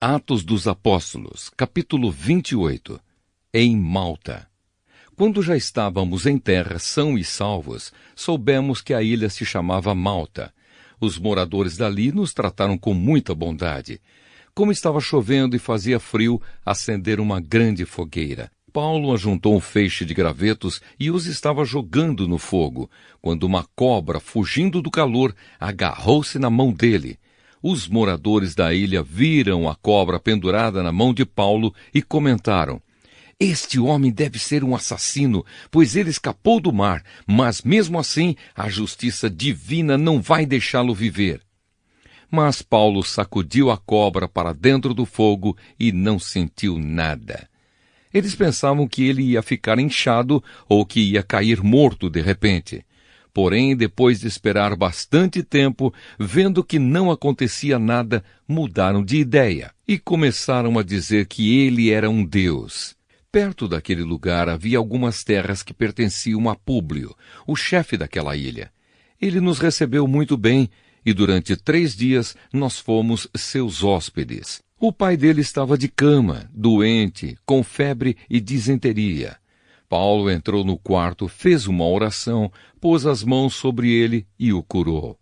Atos dos Apóstolos, capítulo 28. Em Malta. Quando já estávamos em terra são e salvos, soubemos que a ilha se chamava Malta. Os moradores dali nos trataram com muita bondade. Como estava chovendo e fazia frio, acenderam uma grande fogueira. Paulo ajuntou um feixe de gravetos e os estava jogando no fogo, quando uma cobra, fugindo do calor, agarrou-se na mão dele. Os moradores da ilha viram a cobra pendurada na mão de Paulo e comentaram: "Este homem deve ser um assassino, pois ele escapou do mar, mas mesmo assim a justiça divina não vai deixá-lo viver." Mas Paulo sacudiu a cobra para dentro do fogo e não sentiu nada. Eles pensavam que ele ia ficar inchado ou que ia cair morto de repente. Porém, depois de esperar bastante tempo, vendo que não acontecia nada, mudaram de ideia e começaram a dizer que ele era um deus. Perto daquele lugar havia algumas terras que pertenciam a Públio, o chefe daquela ilha. Ele nos recebeu muito bem e durante 3 dias nós fomos seus hóspedes. O pai dele estava de cama, doente, com febre e disenteria. Paulo entrou no quarto, fez uma oração, pôs as mãos sobre ele e o curou.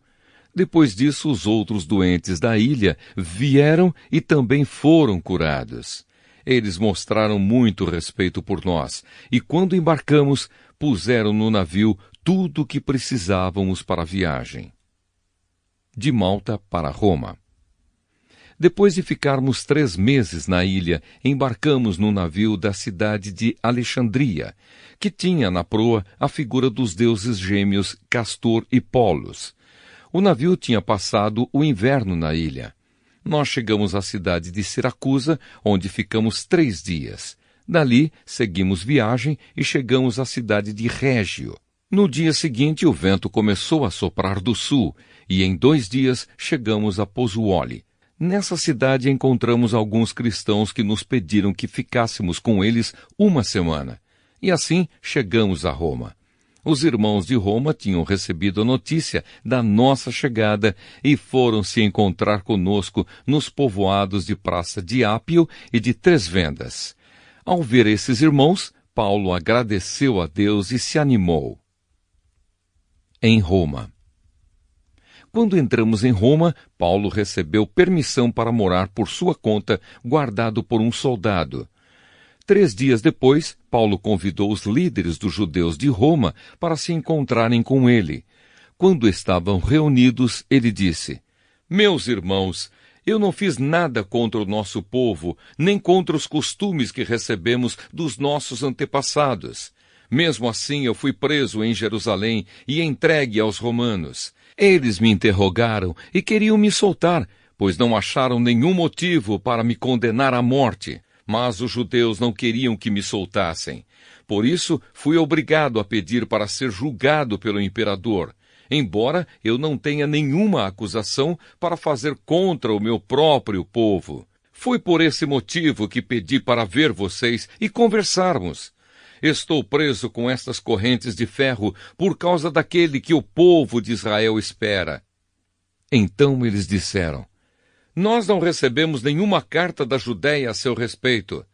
Depois disso, os outros doentes da ilha vieram e também foram curados. Eles mostraram muito respeito por nós, e quando embarcamos, puseram no navio tudo o que precisávamos para a viagem. De Malta para Roma. Depois de ficarmos 3 meses na ilha, embarcamos no navio da cidade de Alexandria, que tinha na proa a figura dos deuses gêmeos Castor e Polos. O navio tinha passado o inverno na ilha. Nós chegamos à cidade de Siracusa, onde ficamos 3 dias. Dali, seguimos viagem e chegamos à cidade de Régio. No dia seguinte, o vento começou a soprar do sul, e em 2 dias chegamos a Pozzuoli. Nessa cidade encontramos alguns cristãos que nos pediram que ficássemos com eles 1 semana. E assim chegamos a Roma. Os irmãos de Roma tinham recebido a notícia da nossa chegada e foram se encontrar conosco nos povoados de Praça de Ápio e de 3 Vendas. Ao ver esses irmãos, Paulo agradeceu a Deus e se animou. Em Roma. Quando entramos em Roma, Paulo recebeu permissão para morar por sua conta, guardado por um soldado. 3 dias depois, Paulo convidou os líderes dos judeus de Roma para se encontrarem com ele. Quando estavam reunidos, ele disse: "Meus irmãos, eu não fiz nada contra o nosso povo, nem contra os costumes que recebemos dos nossos antepassados. Mesmo assim, eu fui preso em Jerusalém e entregue aos romanos. Eles me interrogaram e queriam me soltar, pois não acharam nenhum motivo para me condenar à morte. Mas os judeus não queriam que me soltassem. Por isso, fui obrigado a pedir para ser julgado pelo imperador, embora eu não tenha nenhuma acusação para fazer contra o meu próprio povo. Foi por esse motivo que pedi para ver vocês e conversarmos. Estou preso com estas correntes de ferro por causa daquele que o povo de Israel espera." Então eles disseram: "Nós não recebemos nenhuma carta da Judéia a seu respeito.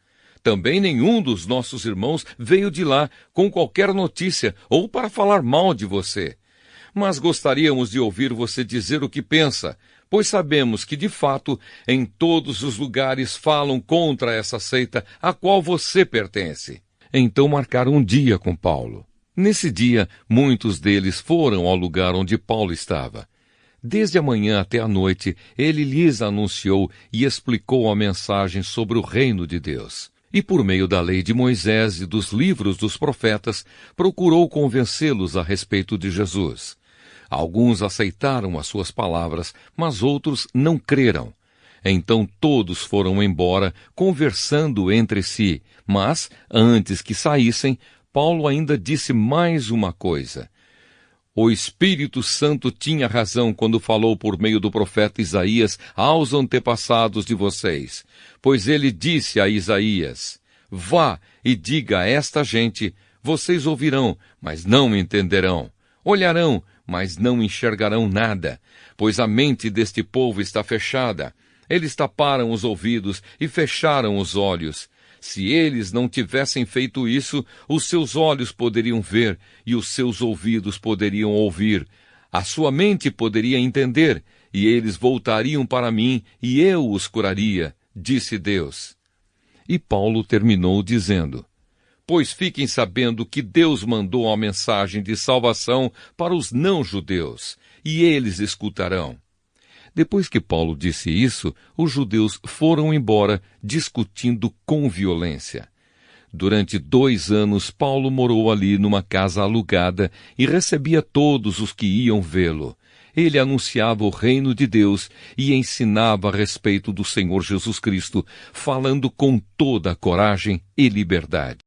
Também nenhum dos nossos irmãos veio de lá com qualquer notícia ou para falar mal de você. Mas gostaríamos de ouvir você dizer o que pensa, pois sabemos que, de fato, em todos os lugares falam contra essa seita a qual você pertence." Então marcaram um dia com Paulo. Nesse dia, muitos deles foram ao lugar onde Paulo estava. Desde a manhã até a noite, ele lhes anunciou e explicou a mensagem sobre o reino de Deus. E por meio da lei de Moisés e dos livros dos profetas, procurou convencê-los a respeito de Jesus. Alguns aceitaram as suas palavras, mas outros não creram. Então todos foram embora, conversando entre si, mas, antes que saíssem, Paulo ainda disse mais uma coisa. O Espírito Santo tinha razão quando falou por meio do profeta Isaías aos antepassados de vocês, pois ele disse a Isaías: "Vá e diga a esta gente, vocês ouvirão, mas não entenderão. Olharão, mas não enxergarão nada, pois a mente deste povo está fechada. Eles taparam os ouvidos e fecharam os olhos. Se eles não tivessem feito isso, os seus olhos poderiam ver e os seus ouvidos poderiam ouvir. A sua mente poderia entender, e eles voltariam para mim e eu os curaria, disse Deus. E Paulo terminou dizendo: pois fiquem sabendo que Deus mandou a mensagem de salvação para os não-judeus, e eles escutarão. Depois que Paulo disse isso, os judeus foram embora, discutindo com violência. Durante 2 anos, Paulo morou ali numa casa alugada e recebia todos os que iam vê-lo. Ele anunciava o reino de Deus e ensinava a respeito do Senhor Jesus Cristo, falando com toda a coragem e liberdade.